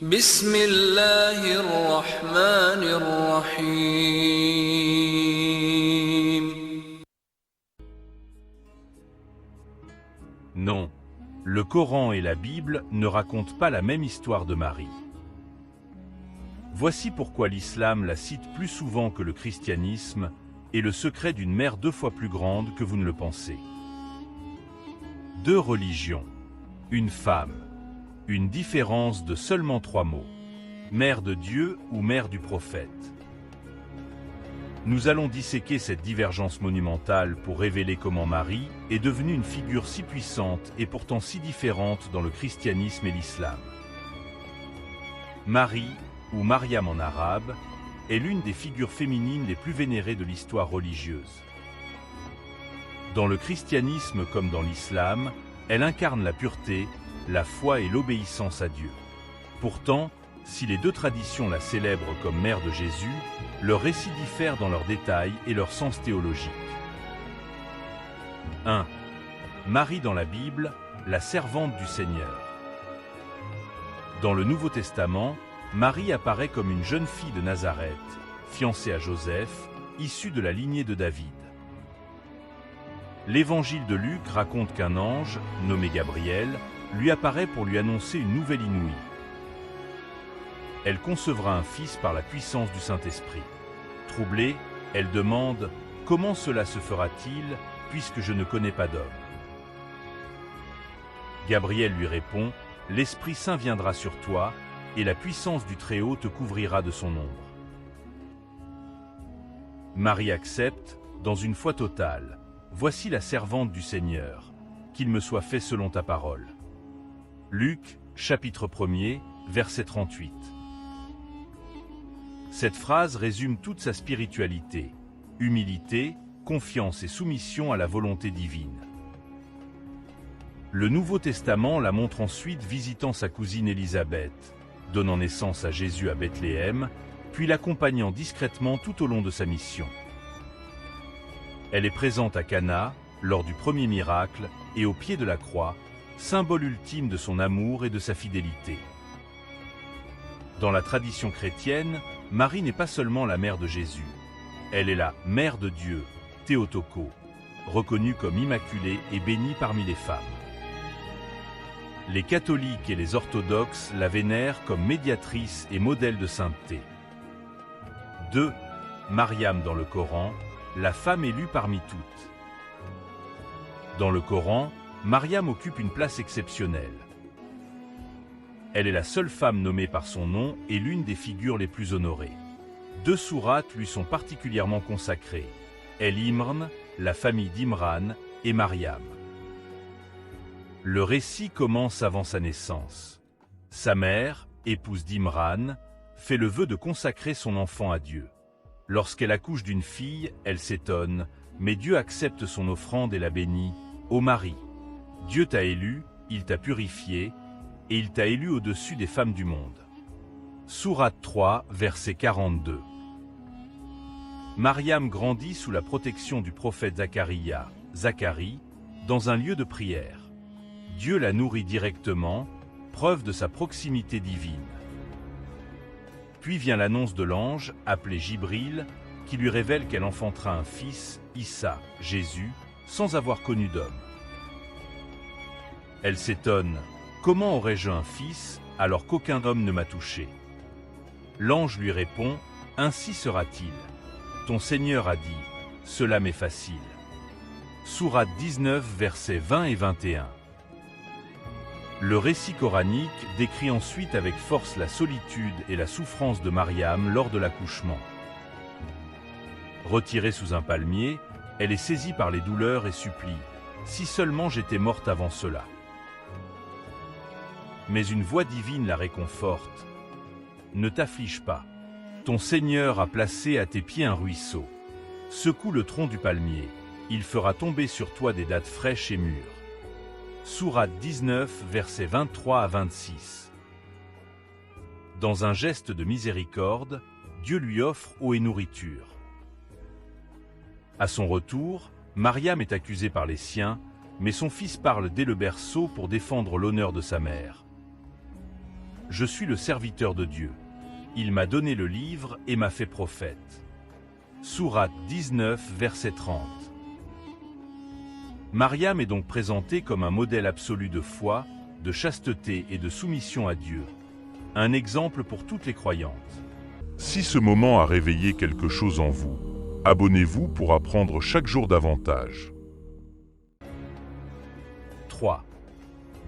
بسم الله الرحمن الرحيم. Non, le Coran et la Bible ne racontent pas la même histoire de Marie. Voici pourquoi l'islam la cite plus souvent que le christianisme et le secret d'une mère 2 fois plus grande que vous ne le pensez. 2 religions, une femme, une différence de seulement 3 mots. Mère de Dieu ou mère du prophète. Nous allons disséquer cette divergence monumentale pour révéler comment Marie est devenue une figure si puissante et pourtant si différente dans le christianisme et l'islam. Marie, ou Mariam en arabe, est l'une des figures féminines les plus vénérées de l'histoire religieuse. Dans le christianisme comme dans l'islam, elle incarne la pureté, la foi et l'obéissance à Dieu. Pourtant, si les 2 traditions la célèbrent comme mère de Jésus, leurs récits diffèrent dans leurs détails et leur sens théologique. 1. Marie dans la Bible, la servante du Seigneur. Dans le Nouveau Testament, Marie apparaît comme une jeune fille de Nazareth, fiancée à Joseph, issue de la lignée de David. L'Évangile de Luc raconte qu'un ange, nommé Gabriel, lui apparaît pour lui annoncer une nouvelle inouïe. Elle concevra un fils par la puissance du Saint-Esprit. Troublée, elle demande « Comment cela se fera-t-il, puisque je ne connais pas d'homme ?» Gabriel lui répond « L'Esprit Saint viendra sur toi, et la puissance du Très-Haut te couvrira de son ombre. » Marie accepte, dans une foi totale. « Voici la servante du Seigneur, qu'il me soit fait selon ta parole. » Luc, chapitre 1er, verset 38. Cette phrase résume toute sa spiritualité, humilité, confiance et soumission à la volonté divine. Le Nouveau Testament la montre ensuite visitant sa cousine Élisabeth, donnant naissance à Jésus à Bethléem, puis l'accompagnant discrètement tout au long de sa mission. Elle est présente à Cana, lors du premier miracle, et au pied de la croix, symbole ultime de son amour et de sa fidélité. Dans la tradition chrétienne, Marie n'est pas seulement la mère de Jésus. Elle est la mère de Dieu, Théotoko, reconnue comme immaculée et bénie parmi les femmes. Les catholiques et les orthodoxes la vénèrent comme médiatrice et modèle de sainteté. 2. Mariam dans le Coran, la femme élue parmi toutes. Dans le Coran, Mariam occupe une place exceptionnelle. Elle est la seule femme nommée par son nom et l'une des figures les plus honorées. 2 sourates lui sont particulièrement consacrées. El-Imran, la famille d'Imran, et Mariam. Le récit commence avant sa naissance. Sa mère, épouse d'Imran, fait le vœu de consacrer son enfant à Dieu. Lorsqu'elle accouche d'une fille, elle s'étonne, mais Dieu accepte son offrande et la bénit. Ô Marie, Dieu t'a élu, il t'a purifié, et il t'a élu au-dessus des femmes du monde. Sourate 3, verset 42. Mariam grandit sous la protection du prophète Zacharie, dans un lieu de prière. Dieu la nourrit directement, preuve de sa proximité divine. Puis vient l'annonce de l'ange, appelé Jibril, qui lui révèle qu'elle enfantera un fils, Issa, Jésus, sans avoir connu d'homme. Elle s'étonne, « Comment aurais-je un fils, alors qu'aucun homme ne m'a touché ?» L'ange lui répond, « Ainsi sera-t-il. Ton Seigneur a dit, cela m'est facile. » Sourate 19, versets 20 et 21. Le récit coranique décrit ensuite avec force la solitude et la souffrance de Mariam lors de l'accouchement. Retirée sous un palmier, elle est saisie par les douleurs et supplie « Si seulement j'étais morte avant cela !» Mais une voix divine la réconforte. « Ne t'afflige pas. Ton Seigneur a placé à tes pieds un ruisseau. Secoue le tronc du palmier, il fera tomber sur toi des dattes fraîches et mûres. » Sourate 19, versets 23 à 26. Dans un geste de miséricorde, Dieu lui offre eau et nourriture. À son retour, Mariam est accusée par les siens, mais son fils parle dès le berceau pour défendre l'honneur de sa mère. je suis le serviteur de Dieu. Il m'a donné le livre et m'a fait prophète. Sourate 19, verset 30. Mariam est donc présentée comme un modèle absolu de foi, de chasteté et de soumission à Dieu. Un exemple pour toutes les croyantes. Si ce moment a réveillé quelque chose en vous, abonnez-vous pour apprendre chaque jour davantage. 3.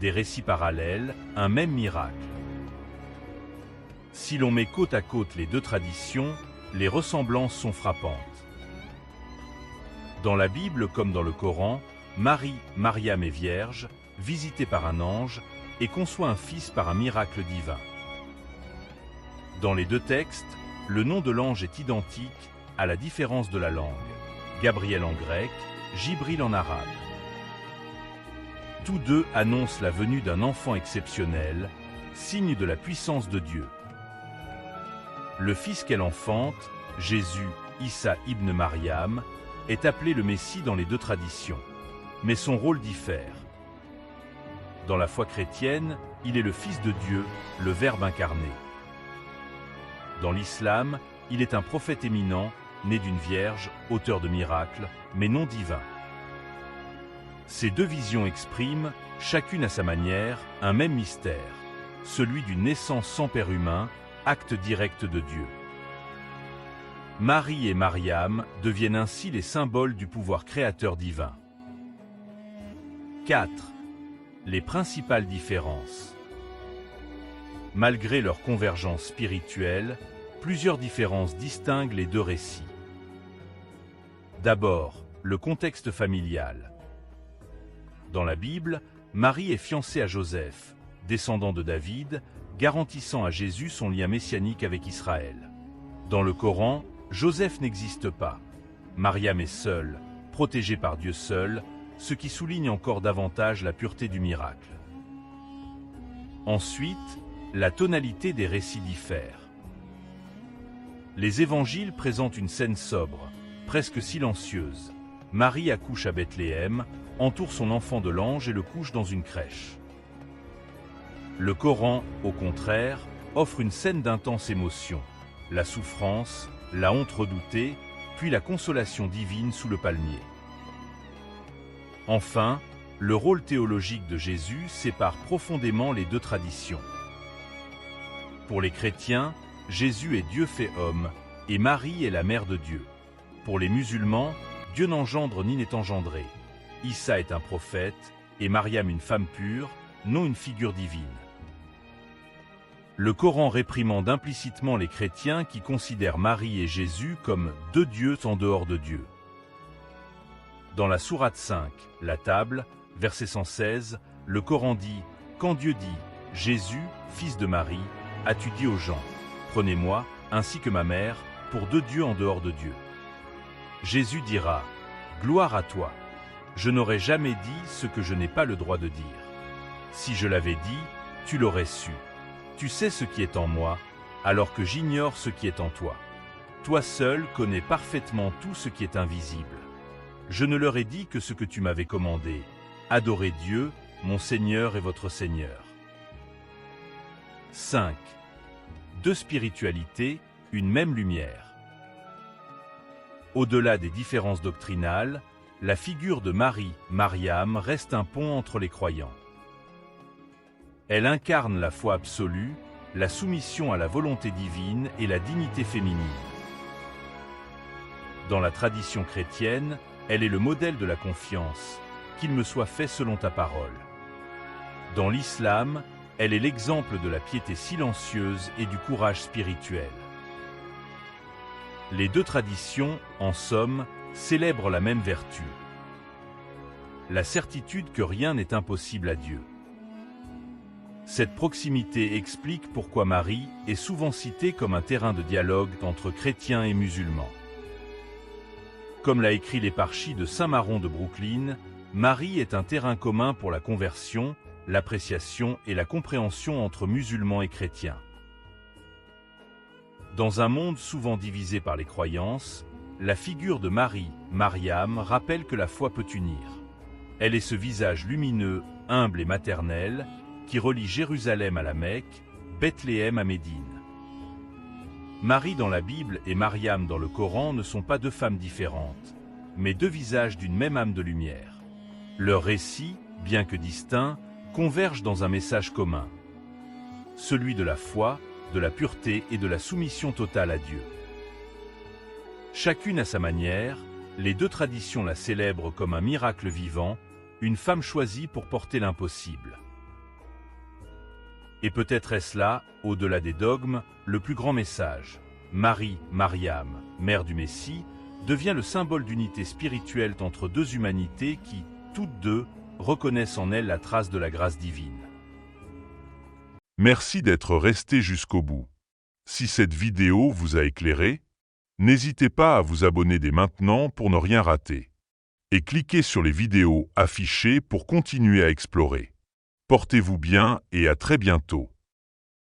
Des récits parallèles, un même miracle. Si l'on met côte à côte les deux traditions, les ressemblances sont frappantes. Dans la Bible comme dans le Coran, Mariam est vierge, visitée par un ange, et conçoit un fils par un miracle divin. Dans les deux textes, le nom de l'ange est identique, à la différence de la langue. Gabriel en grec, Jibril en arabe. Tous deux annoncent la venue d'un enfant exceptionnel, signe de la puissance de Dieu. Le fils qu'elle enfante, Jésus, Issa ibn Mariam, est appelé le Messie dans les deux traditions. Mais son rôle diffère. Dans la foi chrétienne, il est le Fils de Dieu, le Verbe incarné. Dans l'islam, il est un prophète éminent, né d'une vierge, auteur de miracles, mais non divin. Ces deux visions expriment, chacune à sa manière, un même mystère, celui d'une naissance sans père humain, acte direct de Dieu. Marie et Mariam deviennent ainsi les symboles du pouvoir créateur divin. 4. Les principales différences. Malgré leur convergence spirituelle, plusieurs différences distinguent les deux récits. D'abord, le contexte familial. Dans la Bible, Marie est fiancée à Joseph, descendant de David, garantissant à Jésus son lien messianique avec Israël. Dans le Coran, Joseph n'existe pas. Mariam est seule, protégée par Dieu seul, ce qui souligne encore davantage la pureté du miracle. Ensuite, la tonalité des récits diffère. Les évangiles présentent une scène sobre, presque silencieuse. Marie accouche à Bethléem, entoure son enfant de l'ange et le couche dans une crèche. Le Coran, au contraire, offre une scène d'intense émotion. La souffrance, la honte redoutée, puis la consolation divine sous le palmier. Enfin, le rôle théologique de Jésus sépare profondément les deux traditions. Pour les chrétiens, Jésus est Dieu fait homme, et Marie est la mère de Dieu. Pour les musulmans, Dieu n'engendre ni n'est engendré. Issa est un prophète, et Mariam une femme pure, non une figure divine. Le Coran réprimande implicitement les chrétiens qui considèrent Marie et Jésus comme deux dieux en dehors de Dieu. Dans la sourate 5, la table, verset 116, le Coran dit « Quand Dieu dit « Jésus, fils de Marie, as-tu dit aux gens, prenez-moi, ainsi que ma mère, pour deux dieux en dehors de Dieu ?» Jésus dira « Gloire à toi, je n'aurais jamais dit ce que je n'ai pas le droit de dire. Si je l'avais dit, tu l'aurais su. Tu sais ce qui est en moi, alors que j'ignore ce qui est en toi. Toi seul connais parfaitement tout ce qui est invisible. Je ne leur ai dit que ce que tu m'avais commandé. Adorez Dieu, mon Seigneur et votre Seigneur. 5. Deux spiritualités, une même lumière. Au-delà des différences doctrinales, la figure de Marie, Mariam, reste un pont entre les croyants. Elle incarne la foi absolue, la soumission à la volonté divine et la dignité féminine. Dans la tradition chrétienne, elle est le modèle de la confiance, qu'il me soit fait selon ta parole. Dans l'islam, elle est l'exemple de la piété silencieuse et du courage spirituel. Les deux traditions, en somme, célèbrent la même vertu. La certitude que rien n'est impossible à Dieu. Cette proximité explique pourquoi Marie est souvent citée comme un terrain de dialogue entre chrétiens et musulmans. Comme l'a écrit l'éparchie de Saint-Maron de Brooklyn, Marie est un terrain commun pour la conversion, l'appréciation et la compréhension entre musulmans et chrétiens. Dans un monde souvent divisé par les croyances, la figure de Marie, Mariam, rappelle que la foi peut unir. Elle est ce visage lumineux, humble et maternel, qui relie Jérusalem à la Mecque, Bethléem à Médine. Marie dans la Bible et Mariam dans le Coran ne sont pas deux femmes différentes, mais deux visages d'une même âme de lumière. Leurs récits, bien que distincts, convergent dans un message commun, celui de la foi, de la pureté et de la soumission totale à Dieu. Chacune à sa manière, les deux traditions la célèbrent comme un miracle vivant, une femme choisie pour porter l'impossible. Et peut-être est-ce là, au-delà des dogmes, le plus grand message. Marie, Mariam, mère du Messie, devient le symbole d'unité spirituelle entre deux humanités qui, toutes deux, reconnaissent en elle la trace de la grâce divine. Merci d'être resté jusqu'au bout. Si cette vidéo vous a éclairé, n'hésitez pas à vous abonner dès maintenant pour ne rien rater. Et cliquez sur les vidéos affichées pour continuer à explorer. Portez-vous bien et à très bientôt.